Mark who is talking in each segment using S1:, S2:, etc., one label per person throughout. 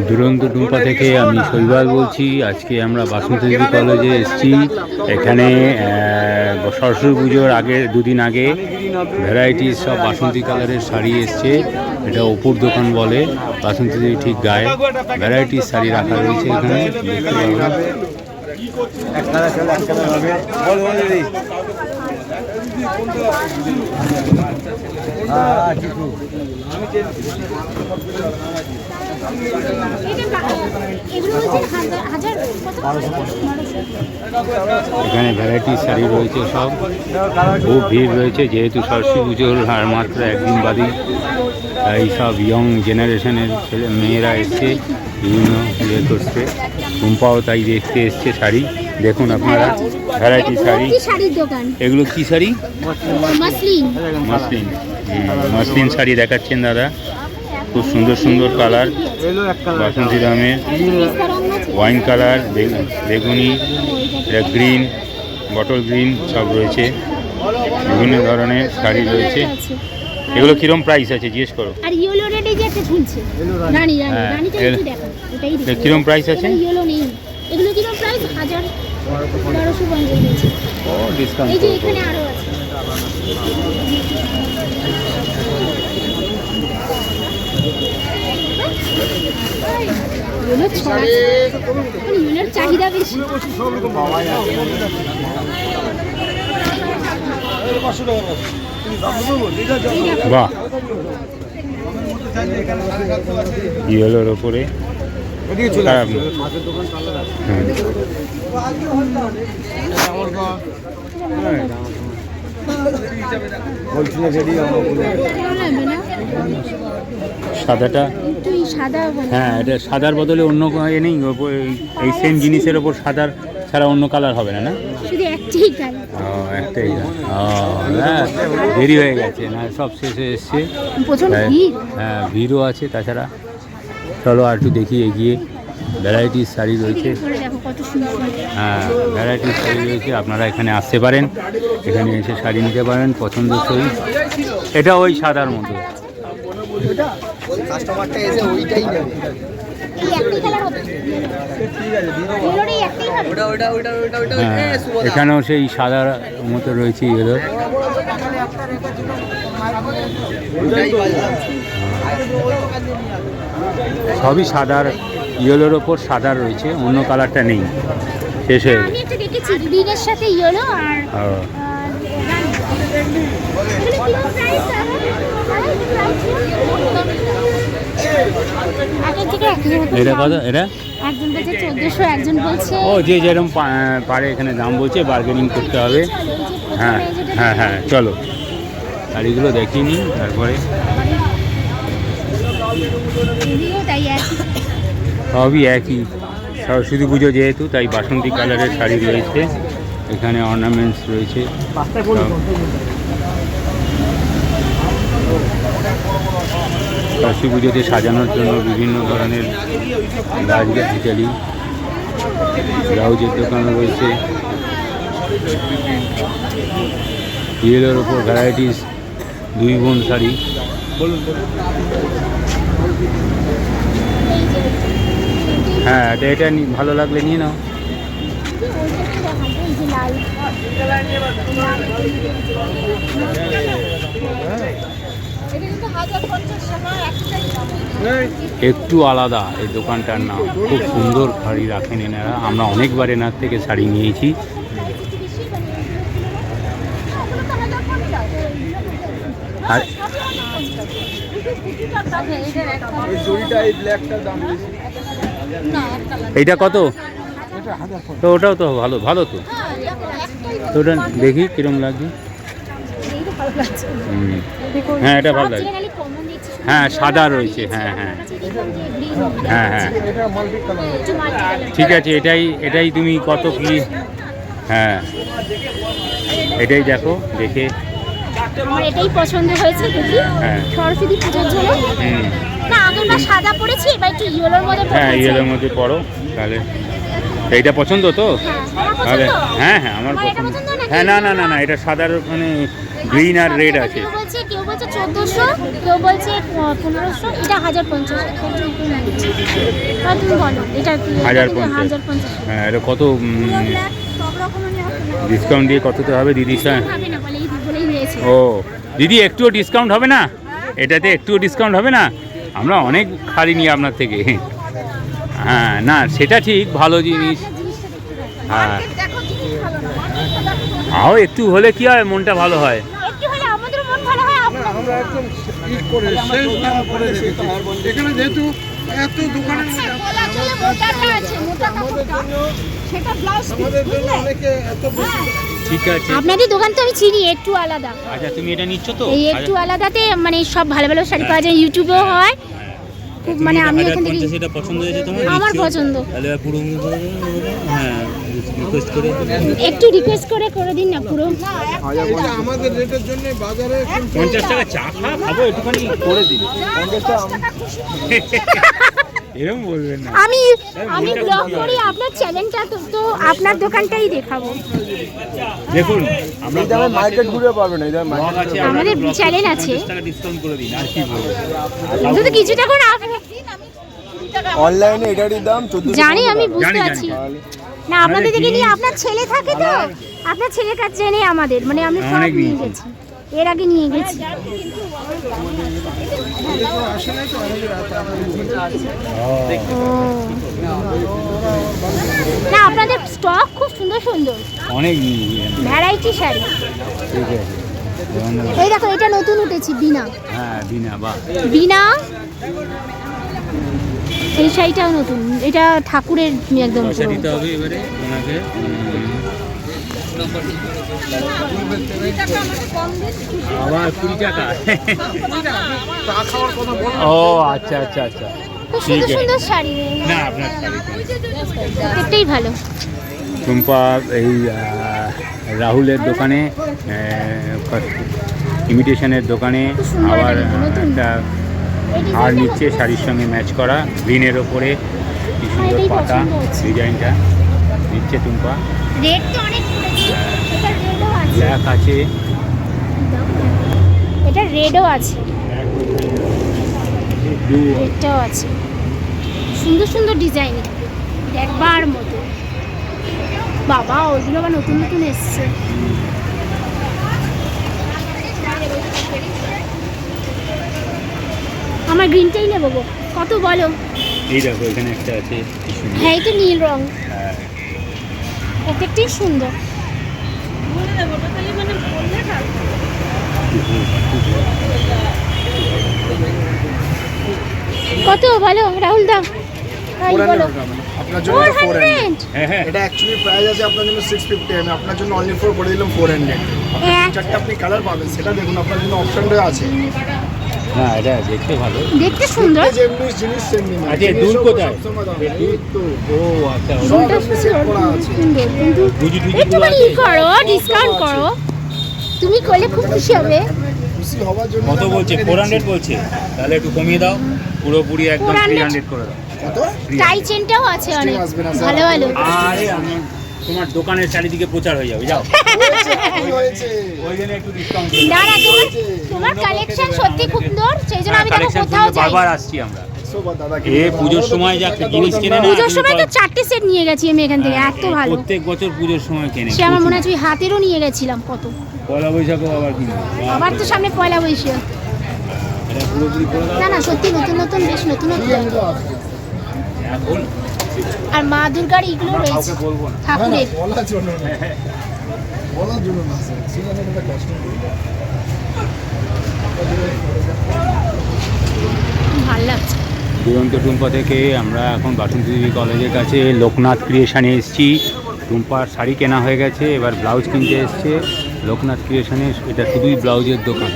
S1: দুরন্ত টুম্পা থেকে আমি শৈবাল বলছি। আজকে আমরা বাসন্তী দেবী কলেজে এসেছি। এখানে সরস্বতী পুজোর আগে দুদিন আগে ভ্যারাইটিস সব বাসন্তী কালারের শাড়ি এসছে। এটা অপুর দোকান বলে, বাসন্তী দেবী ঠিক গায়ে ভ্যারাইটিস শাড়ি রাখা রয়েছে এখানে, দেখতে পাবেন। এখানে ভ্যারাইটি শাড়ি রয়েছে সব, খুব ভিড় রয়েছে যেহেতু সরস্বতী পুজোর আর মাত্র একদিন বাদই, তাই সব ইয়ং জেনারেশনের ছেলে মেয়েরা এসছে বিভিন্ন ইয়ে করছে। টুম্পাও তাই দেখতে এসছে শাড়ি। দেখুন আপনারা ভ্যারাইটি শাড়ি। এগুলো কি শাড়ি? মাসলিন। মাসলিন শাড়ি দেখাচ্ছেন দাদা, খুব সুন্দর সুন্দর কালার। বাসন্তী দামের ওয়াইন কালার, বেগুনি, গ্রিন, বটল গ্রিন সব রয়েছে, বিভিন্ন ধরনের শাড়ি রয়েছে। এগুলো কিরম প্রাইস আছে জিজ্ঞেস করো। কিরম প্রাইস আছে?
S2: এগুলো কিরম প্রাইস? 1250।
S1: ও ডিসকাউন্ট।
S2: এই যে এখানে আরো আছে। ইউলের চাহিদা বেশি।
S1: বাহ, ইয়েলোর ওপরে খারাপ না। সাদাটা, হ্যাঁ এটা সাদার বদলে অন্য এ নেই, এই সেম জিনিসের ওপর সাদার ছাড়া অন্য কালার হবে না? না,
S2: শুধু একটাই কালার।
S1: ও একটাই। হ্যাঁ, দেরি হয়ে গেছে না, সব শেষে এসছে। হ্যাঁ, ভিড়ও আছে। তাছাড়া চলো আর একটু দেখি এগিয়ে। ভ্যারাইটিস শাড়ি রয়েছে। হ্যাঁ, ভ্যারাইটিস শাড়ি রয়েছে, আপনারা এখানে আসতে পারেন, এখানে এসে শাড়ি নিতে পারেন পছন্দসই। এটা ওই সাদার মতো। হ্যাঁ, এখানেও সেই সাদার মতো রয়েছে ইয়েলো। সবই সাদার, ইয়েলোর ওপর সাদা রয়েছে, অন্য কালারটা নেই, শেষ হয়ে গেছে। এটা কত? এটা
S2: একজন বলছে 1400, একজন বলছে
S1: ও যে যেরকম পারে এখানে দাম বলছে, বার্গেনিং করতে হবে। হ্যাঁ হ্যাঁ হ্যাঁ, চলো শাড়িগুলো দেখিনি তারপরে। সবই একই, সরস্বতী পুজো যেহেতু তাই বাসন্তী কালারের শাড়ি রয়েছে। এখানে অর্নামেন্টস রয়েছে। সরস্বতী পুজোতে সাজানোর জন্য বিভিন্ন ধরনের গাছগাছালি, ব্লাউজের দোকানও রয়েছে। ইয়েলোর ওপর ভ্যারাইটিস 2 বোন শাড়ি। হ্যাঁ, এটা ভালো লাগলে নিয়ে নাও। একটু আলাদা এই দোকানটার নাম, খুব সুন্দর শাড়ি রাখেন এনারা। আমরা অনেকবার এনার থেকে শাড়ি নিয়েছি। আর এইটা কত? তো ওটাও তো ভালো, ভালো তো। তো ওটা দেখি কিরম লাগছে। হ্যাঁ, এটা ভালো লাগছে। হ্যাঁ, সাদা রয়েছে। হ্যাঁ হ্যাঁ হ্যাঁ হ্যাঁ, ঠিক আছে। এটাই তুমি কত কি? হ্যাঁ, এটাই দেখো, দেখে
S2: আমার এটাই পছন্দ হয়েছে। দেখি সরস্বতী পূজার জন্য। না, আগেরবার সাদা পরেছি, এবার একটু ইয়েলোর মধ্যে।
S1: হ্যাঁ, ইয়েলোর মধ্যে পড়ো তাহলে। এইটা পছন্দ তো? তাহলে হ্যাঁ হ্যাঁ, আমার পছন্দ। হ্যাঁ, না না না না, এটা সাদার মানে গ্রিন আর রেড আছে।
S2: কেউ বলছে 1400, কেউ বলছে 1500, এটা 1050। তুমি বলো এটা কি
S1: 1050 হ্যাঁ এটা কত ডিসকাউন্ট দিয়ে কততে হবে দিদি স্যার?
S2: হবে না বলেই দিয়েছে।
S1: ও দিদি একটুও ডিসকাউন্ট হবে না? এটাতে একটুও ডিসকাউন্ট হবে না? আমরা অনেক শাড়ি নিই আপনার থেকে। হ্যাঁ না সেটা ঠিক, ভালো জিনিস। হ্যাঁ আও একটু হলে কি হয়, মনটা ভালো হয়।
S2: একটু হলে আমাদের মন ভালো হয়।
S3: আমরা একদম ই করে সেল দাম করে রেখেছি। এখানে যেহেতু এত দোকানের মধ্যে
S2: বলা চলে মোটাটা আছে, মোটা কাপড়টা সেটা ব্লাউজ
S3: আমাদের জন্য অনেকে এত বেশি
S1: ঠিক আছে।
S2: আপনাদের দোকান তো আমি চিনি, একটু আলাদা।
S1: আচ্ছা তুমি এটা নিচ্ছ তো?
S2: এই একটু আলাদাতে মানে সব ভালো ভালো শাড়ি পাওয়া যায়, ইউটিউবেও হয় খুব, মানে আমি এখান থেকে
S4: সেটা পছন্দ হয়েছে তোমার?
S2: আমার পছন্দ।
S4: তাহলে পুরো হ্যাঁ রিকোয়েস্ট করে
S2: একটু রিকোয়েস্ট করে দিন না পুরো।
S3: এটা আমাদের রেটের জন্য বাজারে
S1: 50 টাকা চা খাবো একটুখানি করে দিন।
S3: 50 টাকা
S1: এরকম বলবেন না।
S2: আমি ব্লগ করি, আপনার চ্যানেলটা তো আপনার দোকানটাই দেখাবো।
S1: দেখুন আমরা
S3: এই দামে মার্কেট ঘুরে পারবেন না, এই দামে
S1: ব্লগ আছে,
S2: আমাদের চ্যানেল আছে।
S1: 50 টাকা ডিসকাউন্ট করে দিন, আর কি বলবো।
S2: কিন্তু তো কিছুটা করে
S3: অনলাইনে এটারই দাম 1400
S2: জানি, আমি বুঝতে
S1: জানি,
S2: পারছি।
S1: জানি।
S2: না আপনাদের দিকে নিয়ে আপনার ছেলে থাকে তো, আপনার ছেলের কাছে জেনে আমাদের মানে আমি সব
S1: অনেক
S2: নিয়ে
S1: নিয়েছি।
S2: গেছি, এর আগে নিয়ে গেছি। ও। না আপনাদের স্টক খুব সুন্দর সুন্দর
S1: অনেক
S2: ভ্যারাইটি শাড়ি।
S1: ঠিক আছে।
S2: এই দেখো এটা নতুন উঠেছে বিনা,
S1: হ্যাঁ বিনা বাহ।
S2: বিনা এই শাড়িটাও নতুন, এটা ঠাকুরের একদম
S1: পয়সা
S2: পুরো।
S1: দিতে হবে এবারে ওনাকে। আবার 20 টাকা। ও আচ্ছা আচ্ছা আচ্ছা
S2: খুব
S1: ঠিক
S2: সুন্দর
S1: আছে।
S2: সুন্দর শাড়ি,
S1: না আপনার শাড়ি
S2: প্রত্যেকটাই ভালো।
S1: টুম্পা এই রাহুলের দোকানে, ইমিটেশনের দোকানে
S2: সুন্দর
S1: আবার
S2: এটা নতুন।
S1: একটা
S2: এই
S1: আর
S2: ডিজাইনটা
S1: নিচ্ছে শাড়ির সঙ্গে ম্যাচ করা গ্রিনের ওপরে কি সুন্দর
S2: এটাই
S1: পাতা
S2: পছন্দ হচ্ছে।
S1: ডিজাইনটা নিচ্ছে টুম্পা।
S2: রেট তো অনেক পড়েছে, এটা রেডও আছে,
S1: ব্ল্যাক আছে,
S2: এটা রেডও আছে,
S1: ব্লু
S2: রেডটাও আছে। সুন্দর সুন্দর ডিজাইন দেখবার মতো। বাবা ওগুলো আবার নতুন নতুন এসছে। আমার গ্রিনটাই নেবো গো, কত বলো?
S1: এই দেখো এখানে একটা আছে কি সুন্দর।
S2: হ্যাঁ এই তো নীল রং,
S1: হ্যাঁ,
S2: প্রত্যেকটাই সুন্দর। কত বলো রাহুল দা? তাই বলো।
S3: আপনার জন্য 400
S1: হ্যাঁ হ্যাঁ
S3: এটা অ্যাকচুয়ালি প্রাইস আছে আপনার জন্য 650, আমি আপনার জন্য অনলি ফর করে দিলাম 400।
S2: হ্যাঁ।
S3: চারটা আপনি কালার পাবেন, সেটা দেখুন আপনার জন্য অপশনটা আছে।
S1: না এটা দেখতে ভালো।
S2: দেখতে সুন্দর,
S3: যেমনি জিনিস সেমনি না।
S1: আচ্ছা, দুল
S3: জিনিসও
S1: কোথায়?
S3: সবসময় দাম। এই তো
S1: ও আচ্ছা
S3: সব
S2: দুলটা
S3: আপনি set
S2: সুন্দর,
S3: করা আছে।
S2: সুন্দর কিন্তু
S1: বুঝি টুজি
S2: একটুখানি ই করো, ডিসকাউন্ট করো, তুমি করলে খুব খুশি হবে।
S3: খুশি হওয়ার জন্য
S1: কত বলছে? 400 বলছে, তাহলে একটু কমিয়ে দাও, পুরোপুরি একদম
S2: 400
S1: 300 করে দাও।
S3: কত?
S2: টাই চেনটাও আছে অনেক
S3: আসবে না, স্যার।
S2: ভালো ভালো।
S1: আরে আমার তোমার দোকানের চারিদিকে প্রচার হয়ে যাবে, যাও।
S3: হয়েছে, কি হয়েছে?
S1: ওই জন্য একটু ডিসকাউন্ট
S2: না না তোমার কালেকশন সত্যি খুব সুন্দর, সেই জন্য আমি দেখো
S1: কালেকশন
S2: কোথাও যাই।
S1: বারবার আসছি আমরা।
S3: 100 বার দাদা
S1: এ পুজোর সময় যা জিনিস কেনে না,
S2: পুজোর সময় তো 4টে সেট নিয়ে গেছি আমি এখান থেকে, এত ভালো।
S1: প্রত্যেক বছর পুজোর সময় কেনে।
S2: সে আমার মনে আছে ওই হাতেরও নিয়ে গেছিলাম কত।
S1: পয়লা বৈশাখও আবার কিনে।
S2: আবার তো সামনে পয়লা বৈশাখ।
S1: এটা পুরোপুরি করে দাও
S2: না না সত্যি নতুন নতুন বেশ নতুন নতুন।
S1: এখন।
S2: আর মা দুর্গার এগুলো
S1: আমরা
S2: রয়েছে
S1: কাউকে বলবো না।
S2: ঠাকুরের।
S3: বলার জন্য না, বলার জন্য না স্যার, সেখানে একটা কষ্ট করি।
S2: ভালো লাগছে।
S1: দুরন্ত টুম্পা থেকে আমরা এখন বাসন্তী দেবী কলেজের কাছে লোকনাথ ক্রিয়েশনে এসেছি। টুম্পার শাড়ি কেনা হয়ে গেছে, এবার ব্লাউজ কিনতে এসছে লোকনাথ ক্রিয়েশনে। এটা শুধুই ব্লাউজের দোকান,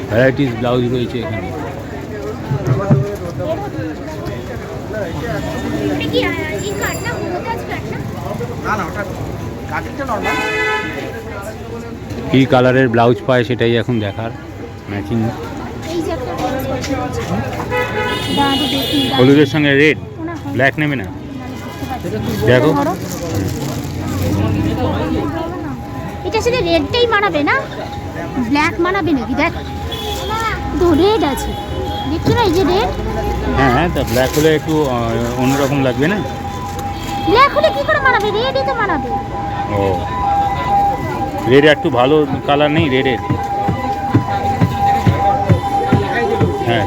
S1: ভ্যারাইটিস ব্লাউজ রয়েছে এখানে।
S2: এটা কি এই কাটনা হলুদাজ কাটনা?
S3: না না, ওটা কাটিংটা নরমাল।
S1: কী কালারের ব্লাউজ পায় সেটাই এখন দেখার, ম্যাচিং।
S2: এই যে একটা দাঁড়াতে দেখি
S1: হলুদের সঙ্গে রেড, ব্ল্যাক নেবে না? দেখো
S2: এটার সাথে রেডটাই মানাবে না, ব্ল্যাক মানাবে নাকি? দেখ তো রেড আছে, দেখছো না এই যে রেড,
S1: হ্যাঁ, তা ব্ল্যাক হলে একটু অন্যরকম লাগবে না?
S2: ব্ল্যাক হলে কি করে মানাবে? রেডই তো মানাবে।
S1: ও, রেড একটু ভালো কালার নেই রেডের? হ্যাঁ,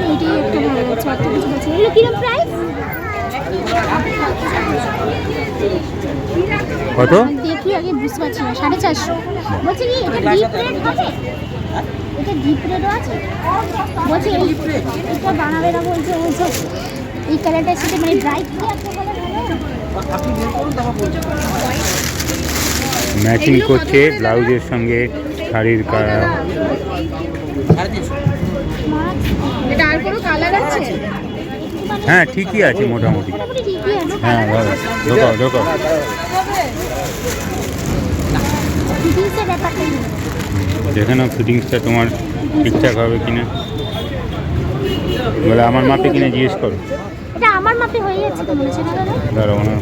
S2: এইটাই একটা ভালো লাগছে, অত কিছু বলছে। এগুলো কিরকম প্রাইস?
S1: কত?
S2: দেখি আগে বুঝতে পারছি না। 450। বলছি কি এটা ডিপ রেড হবে? এটা ডিপ রেডও আছে? বলছি এটা বানাবে না বলছে এই কালারটা সাথে মানে ব্রাইট কি একটা কালার
S1: ম্যাচিং করছে ব্লাউজের সঙ্গে শাড়ির কালার।
S2: এটা আর কোনো কালার আছে?
S1: হ্যাঁ, ঠিকই আছে মোটামুটি।
S2: ঠিকই আছে।
S1: হ্যাঁ, ভালো। ঢোকাও ঢোকাও।
S2: ফিটিংসের ব্যাপারটা কি?
S1: দেখে নাও ফিটিংসটা তোমার ঠিকঠাক হবে কিনা। বলে আমার মাপে কিনা জিজ্ঞেস করো।
S2: এটা আমার মাপে হয়ে যাচ্ছে তো মনে হচ্ছে না দাদা?
S1: দাঁড়াও না,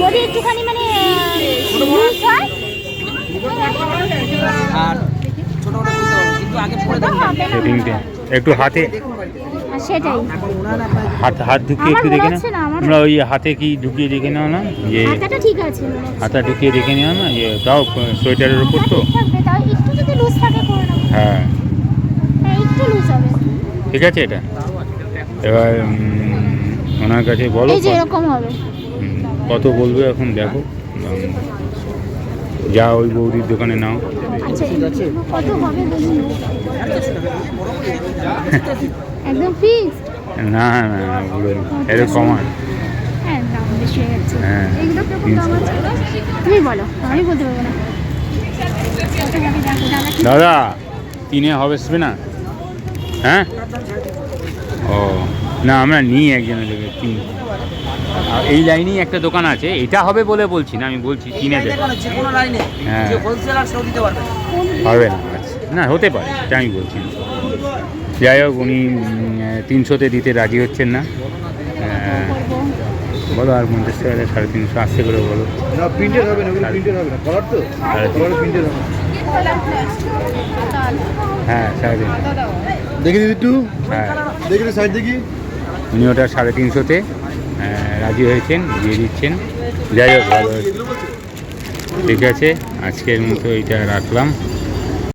S2: যদি একটুখানি মানে লুজ হয়
S4: আর ছোটটা খুলতে পারবো কিন্তু আগে পরে
S2: তো হবে না।
S1: সেটিংটা একটু হাতে
S2: সেটাই
S1: হাত ঢুকিয়ে একটু
S2: আমার
S1: দেখে
S2: মনে
S1: না।
S2: হচ্ছে না, আমার
S1: তোমরা ওই হাতে কি ঢুকিয়ে দেখে নাও না, যে
S2: হাতাটা ঠিক আছে মনে হচ্ছে।
S1: হাতা ঢুকিয়ে দেখে নাও না, যে তাও সোয়েটারের উপর তো।
S2: ঠিক থাকবে, তাও একটু যদি লুজ থাকে করে নেবো।
S1: হ্যাঁ,
S2: হ্যাঁ একটু লুজ হবে।
S1: ঠিক আছে। এটা এবার ওনার কাছে বলো
S2: এই যে এরকম হবে।
S1: কত বলবে এখন দেখো। যা ওই বৌদির দোকানে নাও।
S2: আচ্ছা কত হবে বলুন? একদম ফিক্সড?
S1: না না না, বলুন এরকম আর।
S2: হ্যাঁ দাম বেশি হয়ে যাচ্ছে।
S1: হ্যাঁ,
S2: এইগুলো কেমন দাম আছে? তুমি বলো, আমি বলতে পারবো না। কত হবে দেখো দাদা কি
S1: দাদা 3-এ হবে না? হ্যাঁ, ও না, আমরা নিই একজনের থেকে 3। এই লাইনেই একটা দোকান আছে, এটা হবে বলে বলছি না, আমি বলছি 3-এ দেবে।
S4: যে কোনো লাইনে
S1: হ্যাঁ,
S4: যে হোলসেলার সেও দিতে পারবে।
S1: হবে না। আচ্ছা, না হতে পারে, এটা আমি বলছি না। যাই হোক, উনি 300-তে দিতে রাজি হচ্ছেন না। বলো আর 50 টাকা, 350 আসতে করে বলো।
S3: না প্রিন্টেড হবে না, প্রিন্টেড হবে না, কালার তো কালার প্রিন্টেড হবে।
S1: হ্যাঁ, 350।
S3: দেখে দিবি একটু,
S1: হ্যাঁ,
S3: দেখে দিবি সাইড দেখি।
S1: উনি ওটা 350-তে রাজি হয়েছেন, দিয়ে দিচ্ছেন। যাই হোক, ভালো হয়েছে। ঠিক আছে, আজকের মতো এইটা রাখলাম।